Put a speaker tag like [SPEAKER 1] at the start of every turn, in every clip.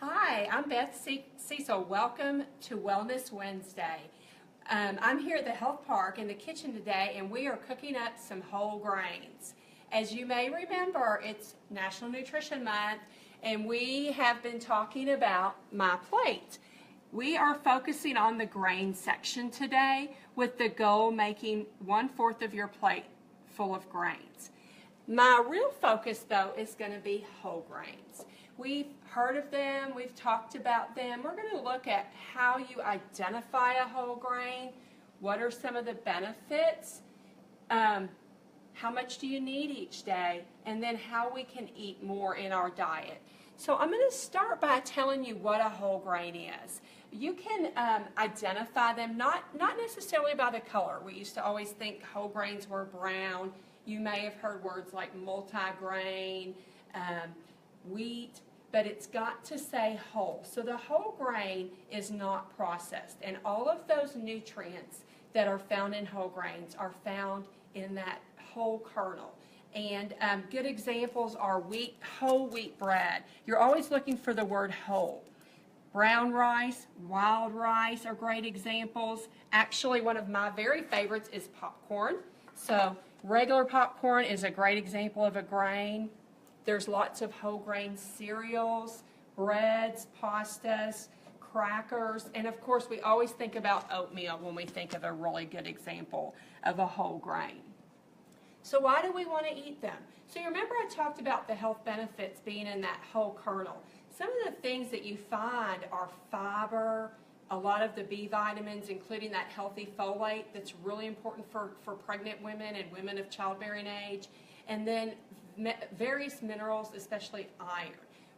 [SPEAKER 1] Hi, I'm Beth Cecil. Welcome to Wellness Wednesday. I'm here at the Health Park in the kitchen today, and we are cooking up some whole grains. As you may remember, it's National Nutrition Month, and we have been talking about My Plate. We are focusing on the grain section today with the goal making 1/4 of your plate full of grains. My real focus, though, is going to be whole grains. We've heard of them, we've talked about them. We're going to look at how you identify a whole grain, what are some of the benefits, how much do you need each day, and then how we can eat more in our diet. So I'm going to start by telling you what a whole grain is. You can identify them, not necessarily by the color. We used to always think whole grains were brown. You may have heard words like multigrain, wheat, but it's got to say whole. So the whole grain is not processed, and all of those nutrients that are found in whole grains are found in that whole kernel. And good examples are whole wheat bread. You're always looking for the word whole. Brown rice, wild rice are great examples. Actually, one of my very favorites is popcorn. So regular popcorn is a great example of a grain. There's lots of whole grain cereals, breads, pastas, crackers, and of course we always think about oatmeal when we think of a really good example of a whole grain. So why do we want to eat them? So you remember I talked about the health benefits being in that whole kernel. Some of the things that you find are fiber, a lot of the B vitamins, including that healthy folate that's really important for pregnant women and women of childbearing age, and then various minerals, especially iron.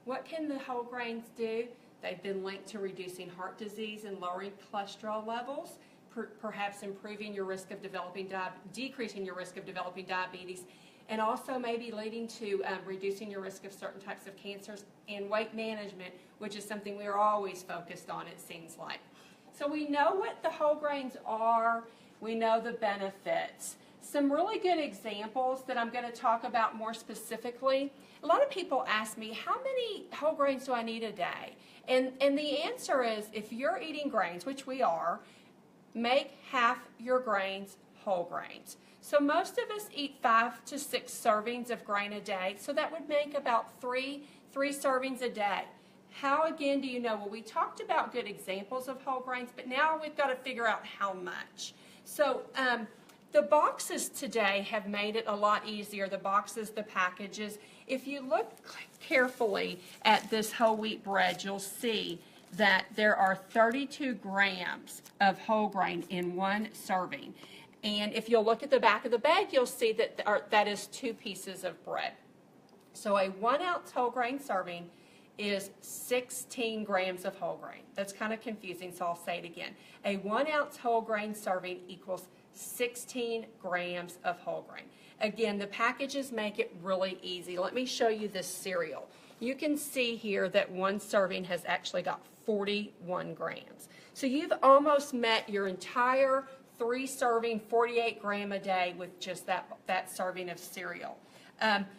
[SPEAKER 1] What can the whole grains do? They've been linked to reducing heart disease and lowering cholesterol levels, perhaps improving your risk of decreasing your risk of developing diabetes, and also maybe leading to reducing your risk of certain types of cancers and weight management, which is something we are always focused on, it seems like. So we know what the whole grains are, we know the benefits. Some really good examples that I'm going to talk about more specifically. A lot of people ask me, how many whole grains do I need a day? And the answer is, if you're eating grains, which we are, make half your grains whole grains. So most of us eat 5 to 6 servings of grain a day, so that would make about three servings a day. How, again, do you know? Well, we talked about good examples of whole grains, but now we've got to figure out how much. So the boxes today have made it a lot easier, the boxes, the packages. If you look carefully at this whole wheat bread, you'll see that there are 32 grams of whole grain in one serving. And if you'll look at the back of the bag, you'll see that that is 2 pieces of bread. So a 1 ounce whole grain serving is 16 grams of whole grain. That's kind of confusing, so I'll say it again. A 1 ounce whole grain serving equals 16 grams of whole grain. Again, the packages make it really easy. Let me show you this cereal. You can see here that one serving has actually got 41 grams. So you've almost met your entire 3 serving, 48 gram a day with just that serving of cereal.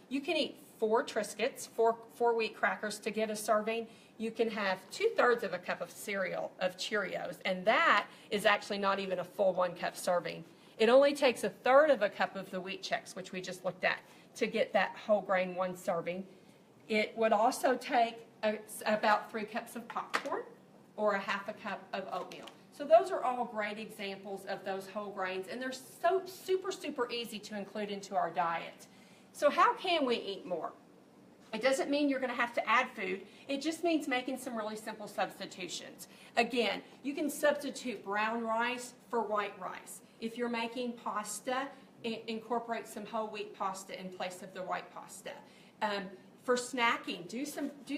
[SPEAKER 1] You can eat 4 Triscuits, 4 wheat crackers to get a serving. You can have 2/3 of a cup of cereal, of Cheerios, and that is actually not even a full 1 cup serving. It only takes 1/3 of a cup of the Wheat Chex, which we just looked at, to get that whole grain 1 serving. It would also take about 3 cups of popcorn or a 1/2 cup of oatmeal. So those are all great examples of those whole grains, and they're so super easy to include into our diet. So how can we eat more? It doesn't mean you're going to have to add food. It just means making some really simple substitutions. Again, you can substitute brown rice for white rice. If you're making pasta, incorporate some whole wheat pasta in place of the white pasta. For snacking, do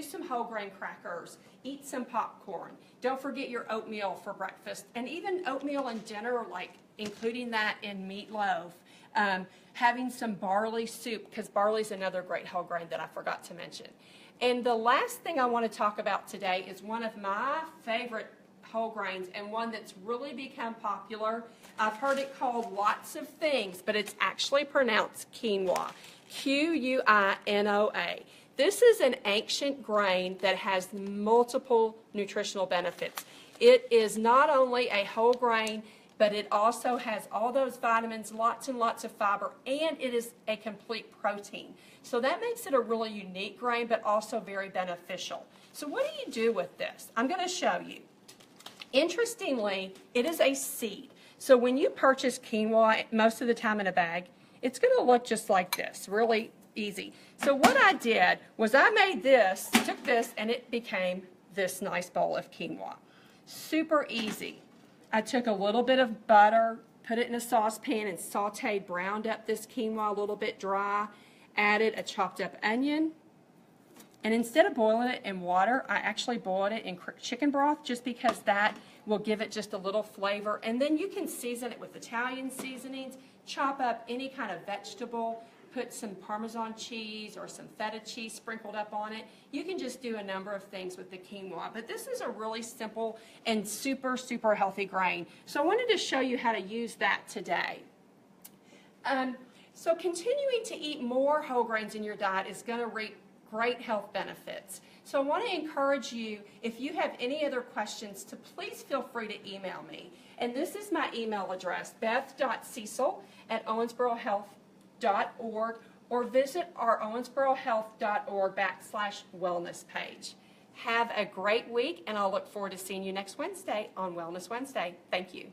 [SPEAKER 1] some whole grain crackers, eat some popcorn. Don't forget your oatmeal for breakfast, and even oatmeal and dinner, like including that in meatloaf. Having some barley soup, because barley is another great whole grain that I forgot to mention. And the last thing I want to talk about today is one of my favorite whole grains, and one that's really become popular. I've heard it called lots of things, but it's actually pronounced quinoa. Quinoa. This is an ancient grain that has multiple nutritional benefits. It is not only a whole grain, but it also has all those vitamins, lots and lots of fiber, and it is a complete protein. So that makes it a really unique grain, but also very beneficial. So what do you do with this? I'm going to show you. Interestingly, it is a seed. So when you purchase quinoa, most of the time in a bag, it's going to look just like this, really easy. So what I did was I made this, took this, and it became this nice bowl of quinoa. Super easy. I took a little bit of butter, put it in a saucepan, and sauteed, browned up this quinoa a little bit dry, added a chopped up onion, and instead of boiling it in water, I actually boiled it in chicken broth just because that will give it just a little flavor. And then you can season it with Italian seasonings, chop up any kind of vegetable, put some Parmesan cheese or some feta cheese sprinkled up on it. You can just do a number of things with the quinoa. But this is a really simple and super, super healthy grain. So I wanted to show you how to use that today. So continuing to eat more whole grains in your diet is going to reap great health benefits. So I want to encourage you, if you have any other questions, to please feel free to email me. And this is my email address, beth.cecil@owensborohealth.org, or visit our owensborohealth.org/wellness page. Have a great week, and I'll look forward to seeing you next Wednesday on Wellness Wednesday. Thank you.